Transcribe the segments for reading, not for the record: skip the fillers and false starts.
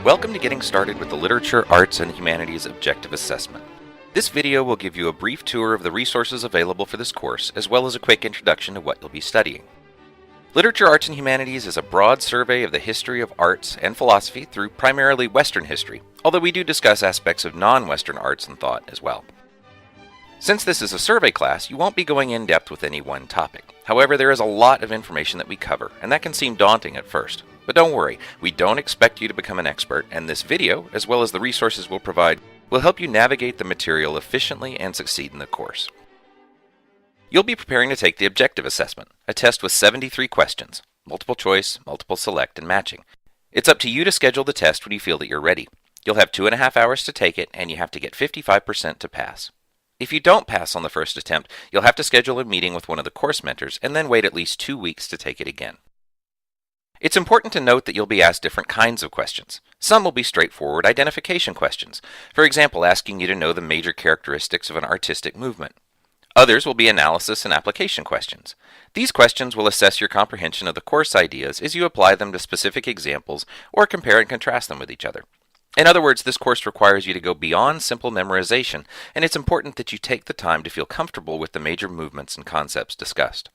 Welcome to Getting Started with the Literature, Arts, and Humanities Objective Assessment. This video will give you a brief tour of the resources available for this course, as well as a quick introduction to what you'll be studying. Literature, Arts, and Humanities is a broad survey of the history of arts and philosophy through primarily Western history, although we do discuss aspects of non-Western arts and thought as well. Since this is a survey class, you won't be going in depth with any one topic. However, there is a lot of information that we cover, and that can seem daunting at first. But don't worry, we don't expect you to become an expert, and this video, as well as the resources we'll provide, will help you navigate the material efficiently and succeed in the course. You'll be preparing to take the objective assessment, a test with 73 questions, multiple choice, multiple select, and matching. It's up to you to schedule the test when you feel that you're ready. You'll have 2.5 hours to take it, and you have to get 55% to pass. If you don't pass on the first attempt, you'll have to schedule a meeting with one of the course mentors and then wait at least 2 weeks to take it again. It's important to note that you'll be asked different kinds of questions. Some will be straightforward identification questions, for example, asking you to know the major characteristics of an artistic movement. Others will be analysis and application questions. These questions will assess your comprehension of the course ideas as you apply them to specific examples or compare and contrast them with each other. In other words, this course requires you to go beyond simple memorization, and it's important that you take the time to feel comfortable with the major movements and concepts discussed.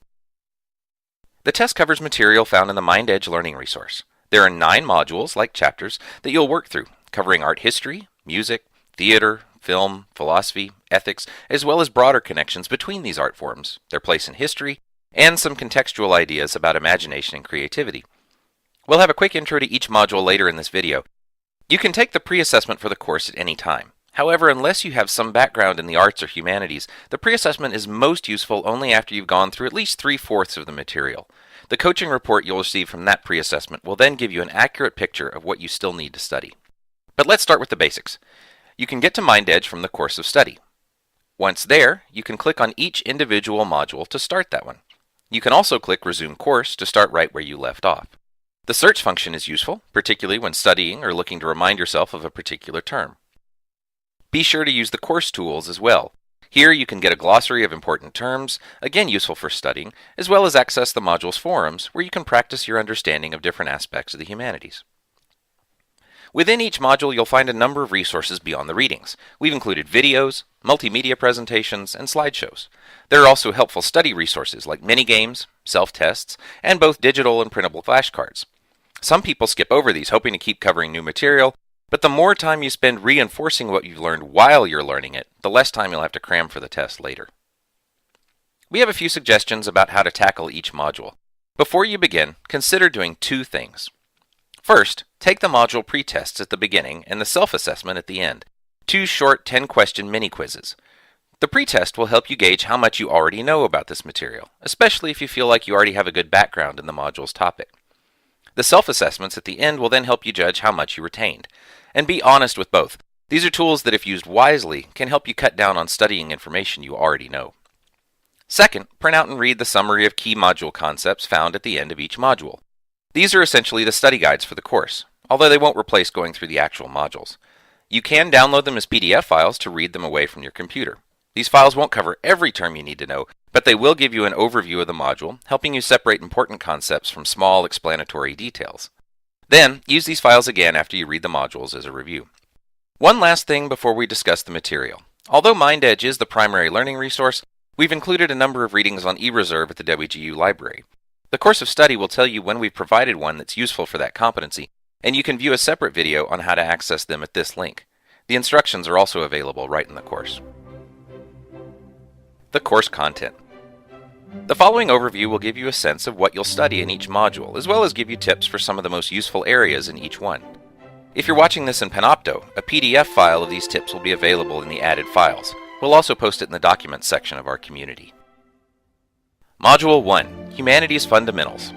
The test covers material found in the MindEdge learning resource. There are 9 modules, like chapters, that you'll work through, covering art history, music, theater, film, philosophy, ethics, as well as broader connections between these art forms, their place in history, and some contextual ideas about imagination and creativity. We'll have a quick intro to each module later in this video. You can take the pre-assessment for the course at any time. However, unless you have some background in the arts or humanities, the pre-assessment is most useful only after you've gone through at least 3/4 of the material. The coaching report you'll receive from that pre-assessment will then give you an accurate picture of what you still need to study. But let's start with the basics. You can get to MindEdge from the course of study. Once there, you can click on each individual module to start that one. You can also click Resume Course to start right where you left off. The search function is useful, particularly when studying or looking to remind yourself of a particular term. Be sure to use the course tools as well. Here you can get a glossary of important terms, again useful for studying, as well as access the module's forums, where you can practice your understanding of different aspects of the humanities. Within each module, you'll find a number of resources beyond the readings. We've included videos, multimedia presentations, and slideshows. There are also helpful study resources like mini-games, self-tests, and both digital and printable flashcards. Some people skip over these, hoping to keep covering new material, but the more time you spend reinforcing what you've learned while you're learning it, the less time you'll have to cram for the test later. We have a few suggestions about how to tackle each module. Before you begin, consider doing 2 things. First, take the module pre-tests at the beginning and the self-assessment at the end, 2 short 10-question mini-quizzes. The pre-test will help you gauge how much you already know about this material, especially if you feel like you already have a good background in the module's topic. The self-assessments at the end will then help you judge how much you retained. And be honest with both. These are tools that, if used wisely, can help you cut down on studying information you already know. Second, print out and read the summary of key module concepts found at the end of each module. These are essentially the study guides for the course, although they won't replace going through the actual modules. You can download them as PDF files to read them away from your computer. These files won't cover every term you need to know, but they will give you an overview of the module, helping you separate important concepts from small explanatory details. Then, use these files again after you read the modules as a review. One last thing before we discuss the material. Although MindEdge is the primary learning resource, we've included a number of readings on eReserve at the WGU library. The course of study will tell you when we've provided one that's useful for that competency, and you can view a separate video on how to access them at this link. The instructions are also available right in the course. The course content. The following overview will give you a sense of what you'll study in each module, as well as give you tips for some of the most useful areas in each one. If you're watching this in Panopto, a PDF file of these tips will be available in the added files. We'll also post it in the documents section of our community. Module 1, Humanities Fundamentals.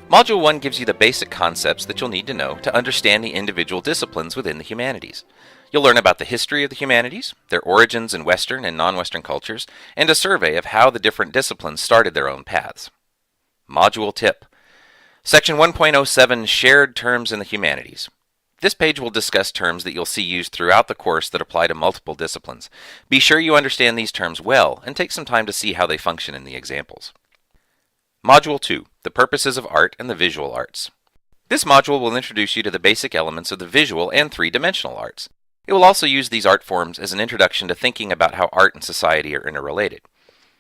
Module 1 gives you the basic concepts that you'll need to know to understand the individual disciplines within the humanities. You'll learn about the history of the humanities, their origins in Western and non-Western cultures, and a survey of how the different disciplines started their own paths. Module Tip. Section 1.07, Shared Terms in the Humanities. This page will discuss terms that you'll see used throughout the course that apply to multiple disciplines. Be sure you understand these terms well, and take some time to see how they function in the examples. Module 2, The Purposes of Art and the Visual Arts. This module will introduce you to the basic elements of the visual and three-dimensional arts. It will also use these art forms as an introduction to thinking about how art and society are interrelated.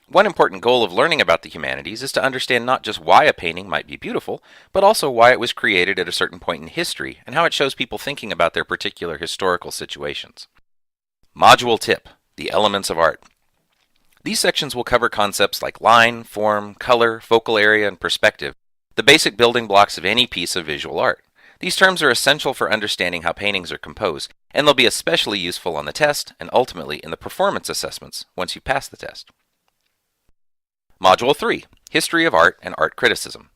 One important goal of learning about the humanities is to understand not just why a painting might be beautiful, but also why it was created at a certain point in history and how it shows people thinking about their particular historical situations. Module Tip: The Elements of Art. These sections will cover concepts like line, form, color, focal area, and perspective, the basic building blocks of any piece of visual art. These terms are essential for understanding how paintings are composed, and they'll be especially useful on the test and ultimately in the performance assessments once you pass the test. Module 3: History of Art and Art Criticism.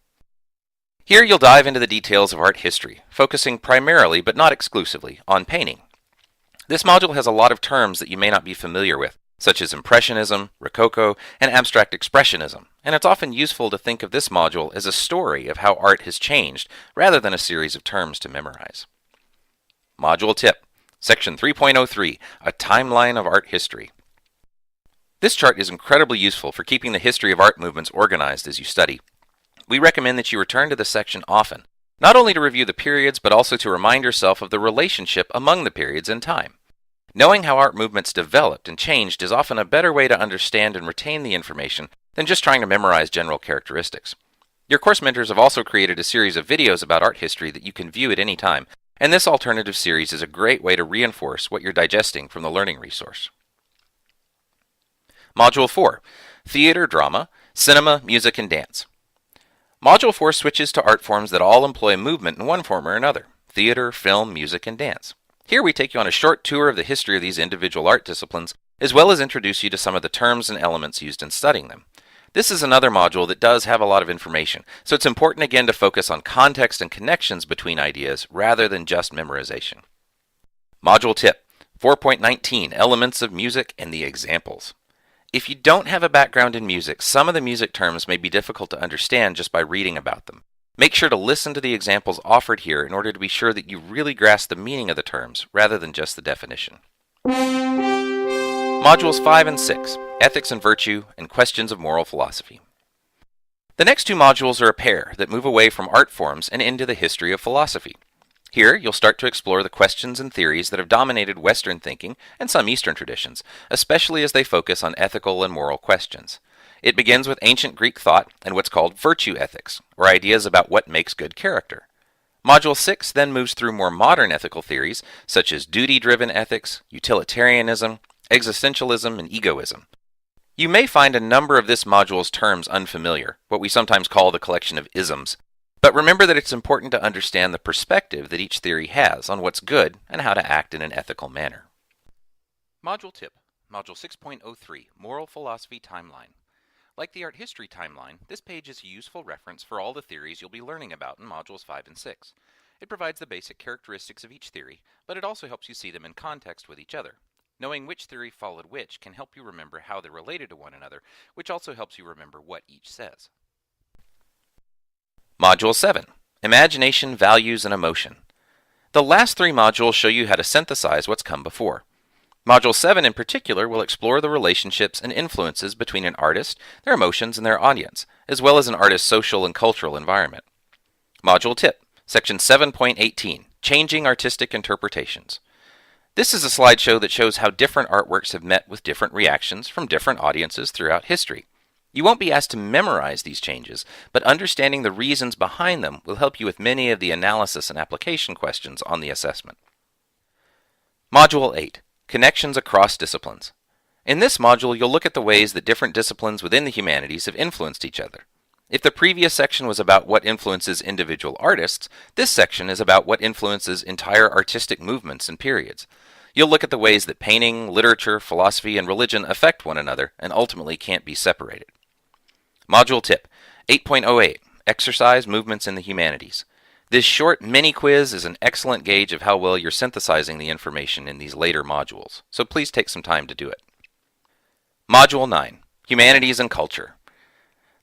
Here you'll dive into the details of art history, focusing primarily, but not exclusively, on painting. This module has a lot of terms that you may not be familiar with, such as Impressionism, Rococo, and Abstract Expressionism, and it's often useful to think of this module as a story of how art has changed, rather than a series of terms to memorize. Module Tip: Section 3.03, A Timeline of Art History. This chart is incredibly useful for keeping the history of art movements organized as you study. We recommend that you return to this section often, not only to review the periods, but also to remind yourself of the relationship among the periods in time. Knowing how art movements developed and changed is often a better way to understand and retain the information than just trying to memorize general characteristics. Your course mentors have also created a series of videos about art history that you can view at any time, and this alternative series is a great way to reinforce what you're digesting from the learning resource. Module 4: Theater, Drama, Cinema, Music, and Dance. Module 4 switches to art forms that all employ movement in one form or another: theater, film, music, and dance. Here we take you on a short tour of the history of these individual art disciplines, as well as introduce you to some of the terms and elements used in studying them. This is another module that does have a lot of information, so it's important again to focus on context and connections between ideas rather than just memorization. Module Tip: 4.19, Elements of Music and the Examples. If you don't have a background in music, some of the music terms may be difficult to understand just by reading about them. Make sure to listen to the examples offered here in order to be sure that you really grasp the meaning of the terms, rather than just the definition. Modules 5 and 6, Ethics and Virtue, and Questions of Moral Philosophy. The next two modules are a pair that move away from art forms and into the history of philosophy. Here, you'll start to explore the questions and theories that have dominated Western thinking and some Eastern traditions, especially as they focus on ethical and moral questions. It begins with ancient Greek thought and what's called virtue ethics, or ideas about what makes good character. Module 6 then moves through more modern ethical theories, such as duty-driven ethics, utilitarianism, existentialism, and egoism. You may find a number of this module's terms unfamiliar, what we sometimes call the collection of isms, but remember that it's important to understand the perspective that each theory has on what's good and how to act in an ethical manner. Module Tip: Module 6.03, Moral Philosophy Timeline. Like the art history timeline, this page is a useful reference for all the theories you'll be learning about in Modules 5 and 6. It provides the basic characteristics of each theory, but it also helps you see them in context with each other. Knowing which theory followed which can help you remember how they're related to one another, which also helps you remember what each says. Module 7, Imagination, Values, and Emotion. The last three modules show you how to synthesize what's come before. Module 7 in particular will explore the relationships and influences between an artist, their emotions, and their audience, as well as an artist's social and cultural environment. Module Tip: Section 7.18, Changing Artistic Interpretations. This is a slideshow that shows how different artworks have met with different reactions from different audiences throughout history. You won't be asked to memorize these changes, but understanding the reasons behind them will help you with many of the analysis and application questions on the assessment. Module 8, Connections Across Disciplines. In this module, you'll look at the ways that different disciplines within the humanities have influenced each other. If the previous section was about what influences individual artists, this section is about what influences entire artistic movements and periods. You'll look at the ways that painting, literature, philosophy, and religion affect one another and ultimately can't be separated. Module Tip: 8.08, Exercise Movements in the Humanities. This short mini-quiz is an excellent gauge of how well you're synthesizing the information in these later modules, so please take some time to do it. Module 9, Humanities and Culture.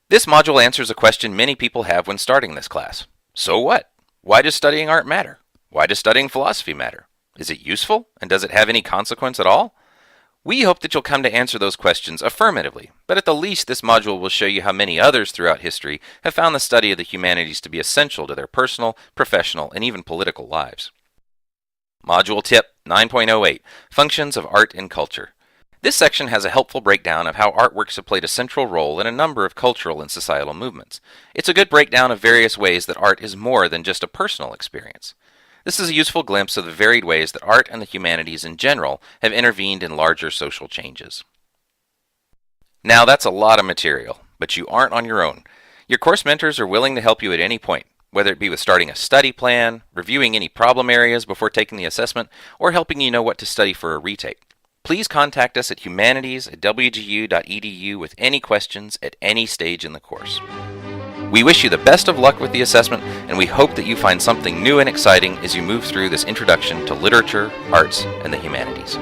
This module answers a question many people have when starting this class. So what? Why does studying art matter? Why does studying philosophy matter? Is it useful, and does it have any consequence at all? We hope that you'll come to answer those questions affirmatively, but at the least this module will show you how many others throughout history have found the study of the humanities to be essential to their personal, professional, and even political lives. Module Tip 9.08 Functions of Art and Culture. This section has a helpful breakdown of how artworks have played a central role in a number of cultural and societal movements. It's a good breakdown of various ways that art is more than just a personal experience. This is a useful glimpse of the varied ways that art and the humanities in general have intervened in larger social changes. Now that's a lot of material, but you aren't on your own. Your course mentors are willing to help you at any point, whether it be with starting a study plan, reviewing any problem areas before taking the assessment, or helping you know what to study for a retake. Please contact us at humanities@wgu.edu with any questions at any stage in the course. We wish you the best of luck with the assessment, and we hope that you find something new and exciting as you move through this introduction to literature, arts, and the humanities.